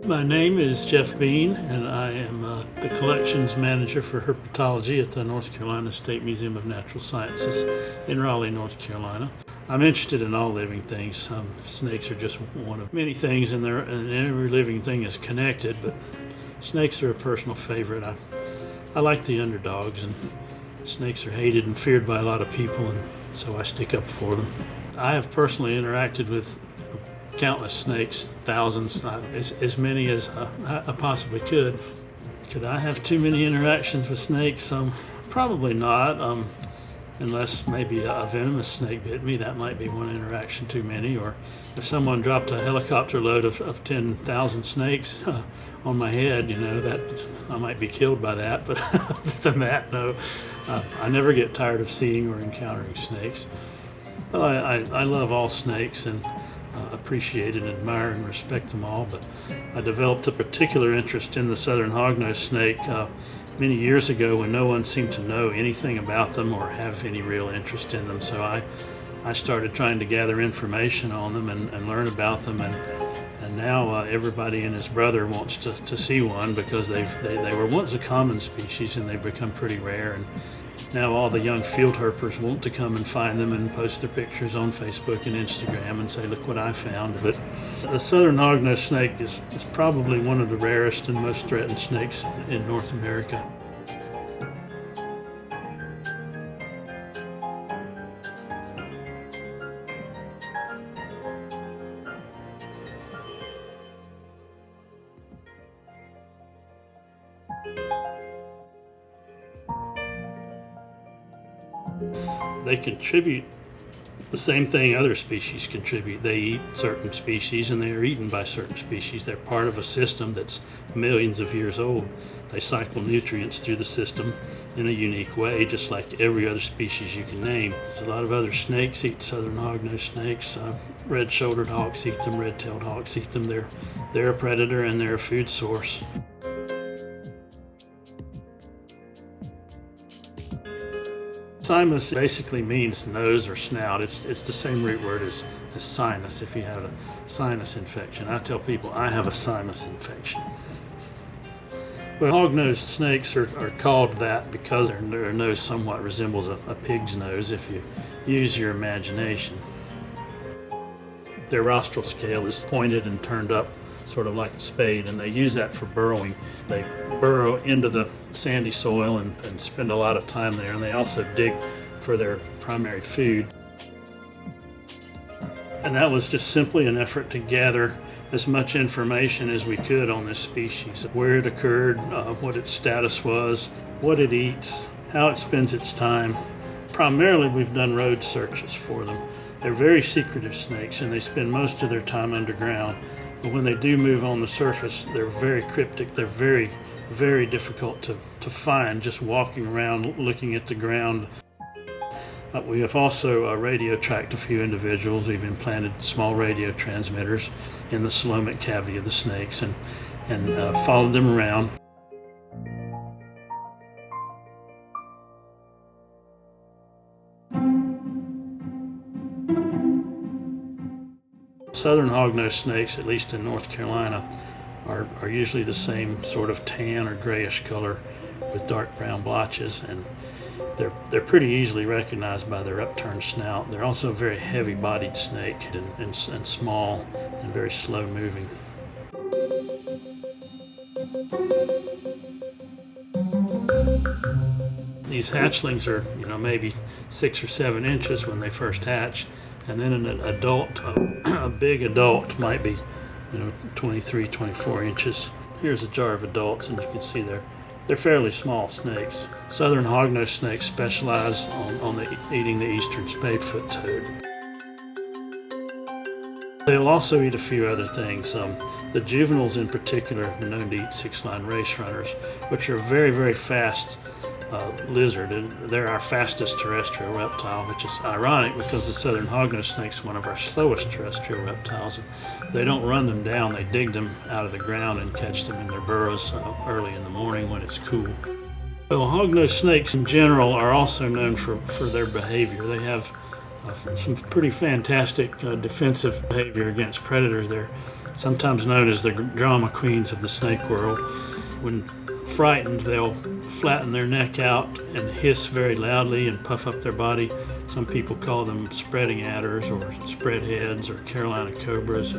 My name is Jeff Bean, and I am the collections manager for herpetology at the North Carolina State Museum of Natural Sciences in Raleigh, North Carolina. I'm interested in all living things. Snakes are just one of many things, and every living thing is connected, but snakes are a personal favorite. I like the underdogs, and snakes are hated and feared by a lot of people, and so I stick up for them. I have personally interacted with countless snakes, thousands, as many as I possibly could. Could I have too many interactions with snakes? Probably not, unless maybe a venomous snake bit me. That might be one interaction too many. Or if someone dropped a helicopter load of 10,000 snakes on my head, that I might be killed by that. But other than that, no. I never get tired of seeing or encountering snakes. Well, I love all snakes and appreciate and admire and respect them all, but I developed a particular interest in the Southern Hognose snake many years ago when no one seemed to know anything about them or have any real interest in them. So I started trying to gather information on them and learn about them, and now everybody and his brother wants to see one because they were once a common species and they've become pretty rare, and now all the young field herpers want to come and find them and post their pictures on Facebook and Instagram and say, look what I found. But the Southern Hognose snake is probably one of the rarest and most threatened snakes in North America. They contribute the same thing other species contribute. They eat certain species and they are eaten by certain species. They're part of a system that's millions of years old. They cycle nutrients through the system in a unique way, just like every other species you can name. A lot of other snakes eat Southern Hognose snakes. Red-shouldered hawks eat them, red-tailed hawks eat them. They're a predator and they're a food source. Sinus basically means nose or snout. It's the same root word as sinus if you have a sinus infection. I tell people I have a sinus infection. Well, hognose snakes are called that because their nose somewhat resembles a pig's nose if you use your imagination. Their rostral scale is pointed and turned up, sort of like a spade, and they use that for burrowing. They burrow into the sandy soil and spend a lot of time there, and they also dig for their primary food. And that was just simply an effort to gather as much information as we could on this species, where it occurred, what its status was, what it eats, how it spends its time. Primarily, we've done road searches for them. They're very secretive snakes, and they spend most of their time underground. But when they do move on the surface, they're very cryptic. They're very, very difficult to find just walking around looking at the ground. We have also radio tracked a few individuals. We've implanted small radio transmitters in the coelomic cavity of the snakes and followed them around. Southern hognose snakes, at least in North Carolina, are usually the same sort of tan or grayish color with dark brown blotches, and they're pretty easily recognized by their upturned snout. They're also a very heavy-bodied snake and small and very slow moving. These hatchlings are, maybe 6 or 7 inches when they first hatch, and then an adult, a big adult, might be, 23, 24 inches. Here's a jar of adults, and you can see they're fairly small snakes. Southern hognose snakes specialize on eating the eastern spadefoot toad. They'll also eat a few other things. The juveniles in particular have been known to eat 6-line race runners, which are very, very fast lizard. They're our fastest terrestrial reptile, which is ironic because the Southern hognose snake is one of our slowest terrestrial reptiles. They don't run them down, they dig them out of the ground and catch them in their burrows early in the morning when it's cool. Well, hognose snakes in general are also known for their behavior. They have some pretty fantastic defensive behavior against predators. sometimes known as the drama queens of the snake world. When frightened, they'll flatten their neck out and hiss very loudly and puff up their body. Some people call them spreading adders or spread heads or Carolina cobras.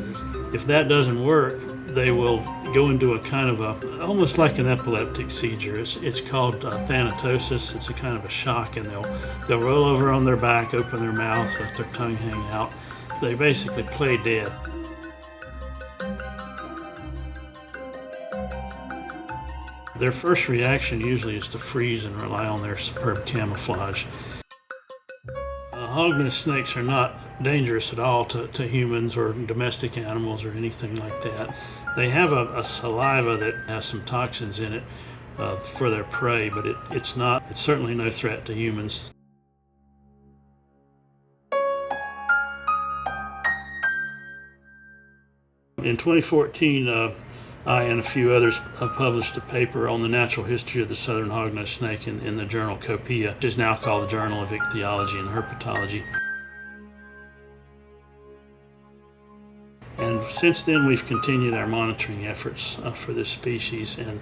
If that doesn't work, they will go into a kind of almost like an epileptic seizure. It's called thanatosis. It's a kind of a shock, and they'll roll over on their back, open their mouth, let their tongue hang out. They basically play dead. Their first reaction usually is to freeze and rely on their superb camouflage. Hognose snakes are not dangerous at all to humans or domestic animals or anything like that. They have a saliva that has some toxins in it for their prey, but it's certainly no threat to humans. In 2014, I and a few others published a paper on the natural history of the southern hognose snake in the journal Copia, which is now called the Journal of Ichthyology and Herpetology. And since then, we've continued our monitoring efforts for this species, and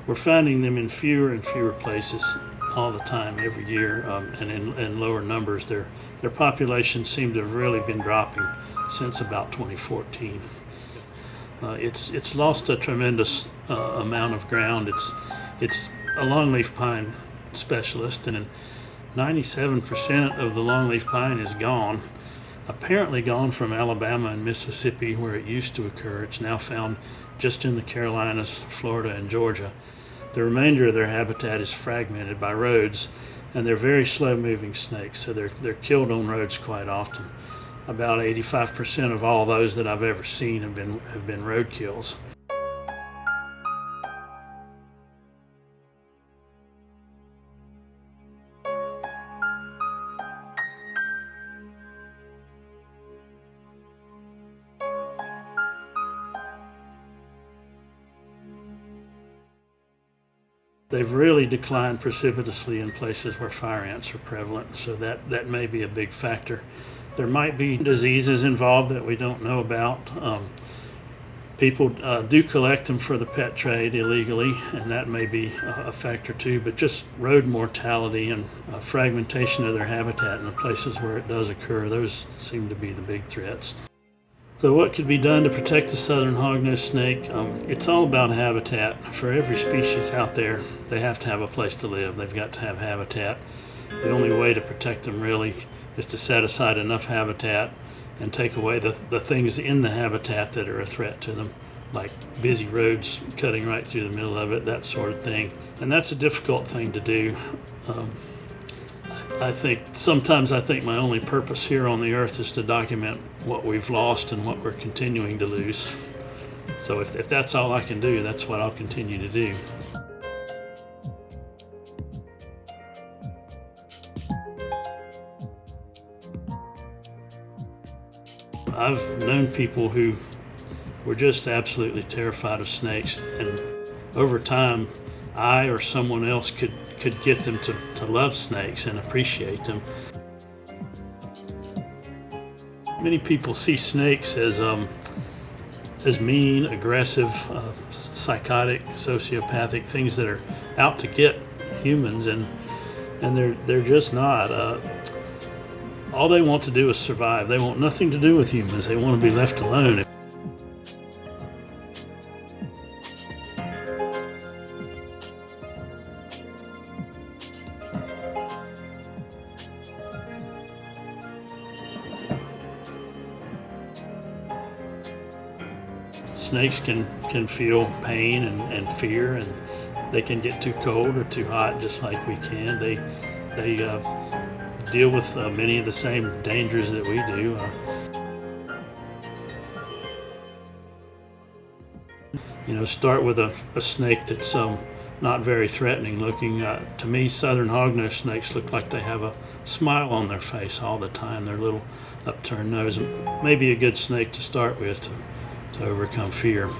we're finding them in fewer and fewer places all the time, every year, and in lower numbers. Their populations seem to have really been dropping since about 2014. It's lost a tremendous amount of ground. It's a longleaf pine specialist, and 97% of the longleaf pine is gone. Apparently gone from Alabama and Mississippi, where it used to occur. It's now found just in the Carolinas, Florida, and Georgia. The remainder of their habitat is fragmented by roads, and they're very slow-moving snakes, so they're killed on roads quite often. About 85% of all those that I've ever seen have been road kills. They've really declined precipitously in places where fire ants are prevalent, so that may be a big factor. There might be diseases involved that we don't know about. People do collect them for the pet trade illegally, and that may be a factor too, but just road mortality and fragmentation of their habitat in the places where it does occur, those seem to be the big threats. So what could be done to protect the southern hognose snake? It's all about habitat. For every species out there, they have to have a place to live. They've got to have habitat. The only way to protect them really is to set aside enough habitat and take away the things in the habitat that are a threat to them, like busy roads cutting right through the middle of it, that sort of thing. And that's a difficult thing to do. Sometimes I think my only purpose here on the earth is to document what we've lost and what we're continuing to lose. So if that's all I can do, that's what I'll continue to do. I've known people who were just absolutely terrified of snakes, and over time, I or someone else could get them to love snakes and appreciate them. Many people see snakes as mean, aggressive, psychotic, sociopathic, things that are out to get humans, and they're just not. All they want to do is survive. They want nothing to do with humans. They want to be left alone. Snakes can feel pain and fear, and they can get too cold or too hot just like we can. They deal with many of the same dangers that we do. Start with a snake that's not very threatening looking. To me, southern hognose snakes look like they have a smile on their face all the time, their little upturned nose. Maybe a good snake to start with to overcome fear.